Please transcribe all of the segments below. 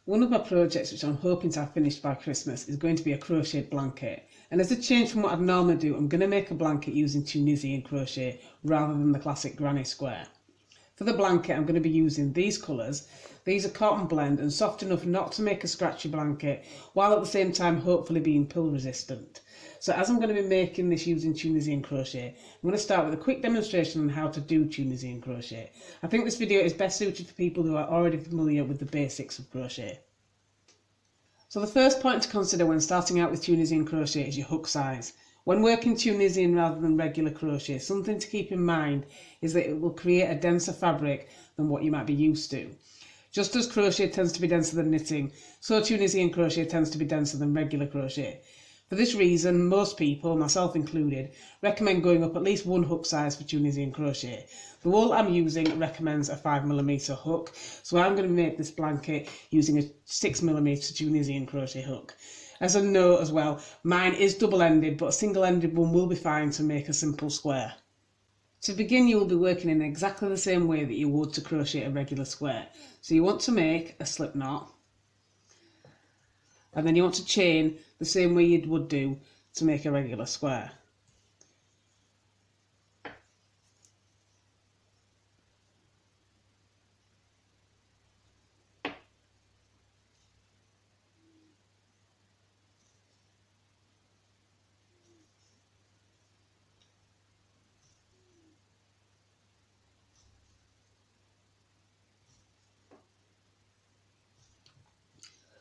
One of my projects which I'm hoping to have finished by Christmas is going to be a crocheted blanket, and as a change from what I'd normally do, I'm going to make a blanket using Tunisian crochet rather than the classic granny square. For the blanket I'm going to be using these colours. These are cotton blend and soft enough not to make a scratchy blanket, while at the same time hopefully being pill resistant. So as I'm going to be making this using Tunisian crochet, I'm going to start with a quick demonstration on how to do Tunisian crochet. I think this video is best suited for people who are already familiar with the basics of crochet. So the first point to consider when starting out with Tunisian crochet is your hook size. When working Tunisian rather than regular crochet, something to keep in mind is that it will create a denser fabric than what you might be used to. Just as crochet tends to be denser than knitting, so Tunisian crochet tends to be denser than regular crochet. For this reason, most people, myself included, recommend going up at least one hook size for Tunisian crochet. The wool I'm using recommends a 5mm hook, so I'm going to make this blanket using a 6mm Tunisian crochet hook. As a note as well, mine is double-ended, but a single-ended one will be fine to make a simple square. To begin, you will be working in exactly the same way that you would to crochet a regular square. So you want to make a slip knot, and then you want to chain the same way you would do to make a regular square.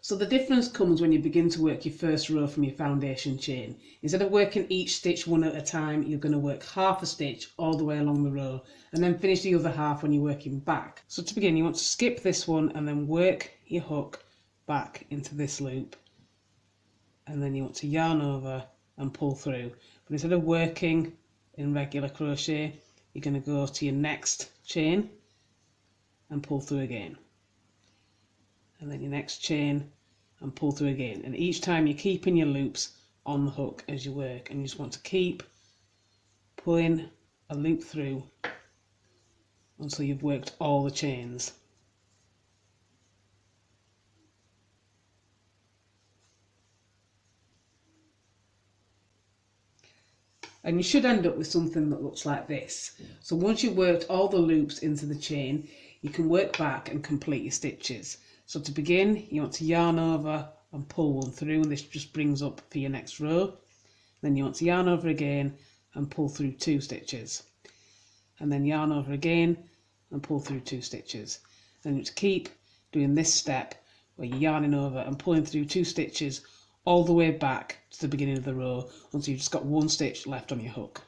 So the difference comes when you begin to work your first row from your foundation chain. Instead of working each stitch one at a time, you're going to work half a stitch all the way along the row and then finish the other half when you're working back. So to begin, you want to skip this one and then work your hook back into this loop, and then you want to yarn over and pull through. But instead of working in regular crochet, you're going to go to your next chain and pull through again, and then your next chain and pull through again, and each time you're keeping your loops on the hook as you work, and you just want to keep pulling a loop through until you've worked all the chains. And you should end up with something that looks like this. So once you've worked all the loops into the chain, you can work back and complete your stitches. So to begin, you want to yarn over and pull one through, and this just brings up for your next row. Then you want to yarn over again and pull through 2 stitches, and then yarn over again and pull through 2 stitches. And you want to keep doing this step where you're yarning over and pulling through 2 stitches all the way back to the beginning of the row until you've just got 1 stitch left on your hook.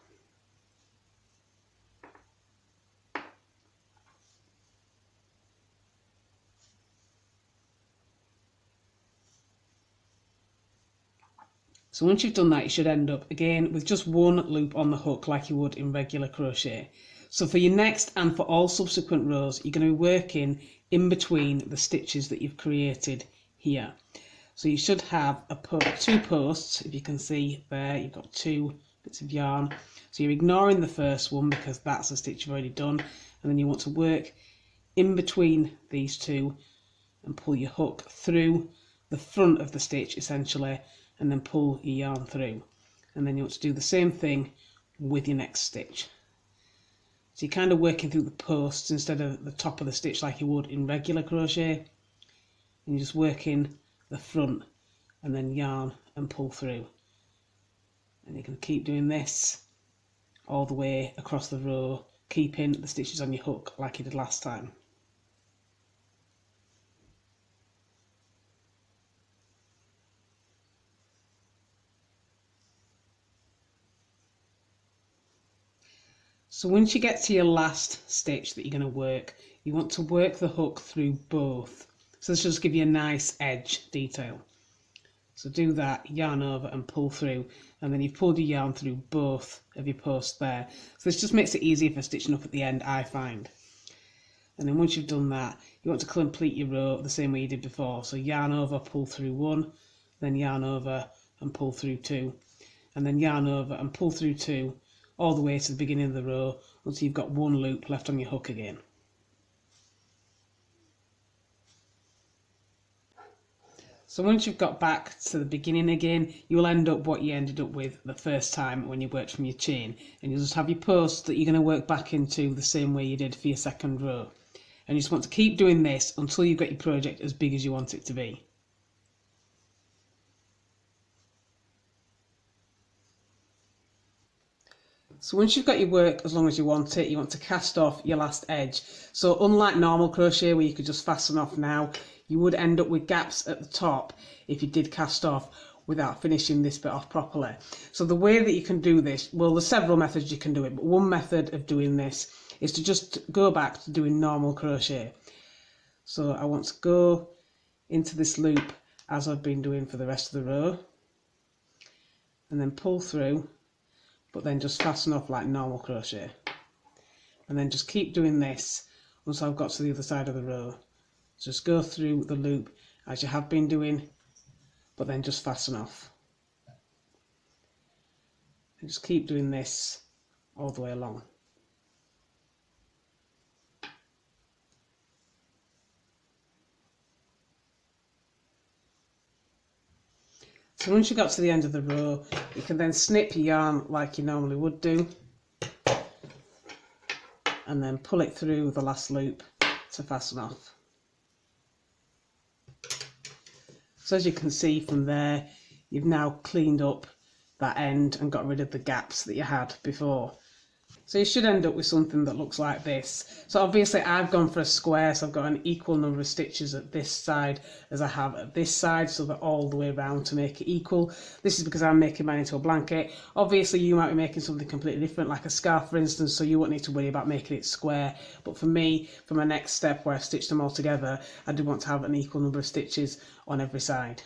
So once you've done that, you should end up again with just 1 loop on the hook like you would in regular crochet. So for your next and for all subsequent rows, you're going to be working in between the stitches that you've created here. So you should have 2 posts. If you can see there, you've got 2 bits of yarn. So you're ignoring the first one because that's a stitch you've already done, and then you want to work in between these 2 and pull your hook through the front of the stitch essentially, and then pull your yarn through, and then you want to do the same thing with your next stitch. So you're kind of working through the posts instead of the top of the stitch like you would in regular crochet, and you're just working the front and then yarn and pull through, and you can keep doing this all the way across the row, keeping the stitches on your hook like you did last time. So once you get to your last stitch that you're going to work, you want to work the hook through both. So this will just give you a nice edge detail. So do that, yarn over and pull through, and then you've pulled your yarn through both of your posts there. So this just makes it easier for stitching up at the end, I find. And then once you've done that, you want to complete your row the same way you did before. So yarn over, pull through 1, then yarn over and pull through 2, and then yarn over and pull through 2 all the way to the beginning of the row until you've got 1 loop left on your hook again. So once you've got back to the beginning again, you'll end up what you ended up with the first time when you worked from your chain, and you'll just have your post that you're going to work back into the same way you did for your second row. And you just want to keep doing this until you've got your project as big as you want it to be. So once you've got your work as long as you want it, you want to cast off your last edge. So unlike normal crochet where you could just fasten off now, you would end up with gaps at the top if you did cast off without finishing this bit off properly. So the way that you can do this, well, there's several methods you can do it, but one method of doing this is to just go back to doing normal crochet. So I want to go into this loop as I've been doing for the rest of the row, and then pull through, but then just fasten off like normal crochet, and then just keep doing this once I've got to the other side of the row. Just go through the loop as you have been doing, but then just fasten off, and just keep doing this all the way along. So once you got to the end of the row, you can then snip your yarn like you normally would do, and then pull it through the last loop to fasten off. So as you can see from there, you've now cleaned up that end and got rid of the gaps that you had before. So you should end up with something that looks like this. So obviously I've gone for a square, so I've got an equal number of stitches at this side as I have at this side, so they're all the way around to make it equal. This is because I'm making mine into a blanket. Obviously you might be making something completely different, like a scarf for instance, so you won't need to worry about making it square. But for me, for my next step where I stitch them all together, I do want to have an equal number of stitches on every side.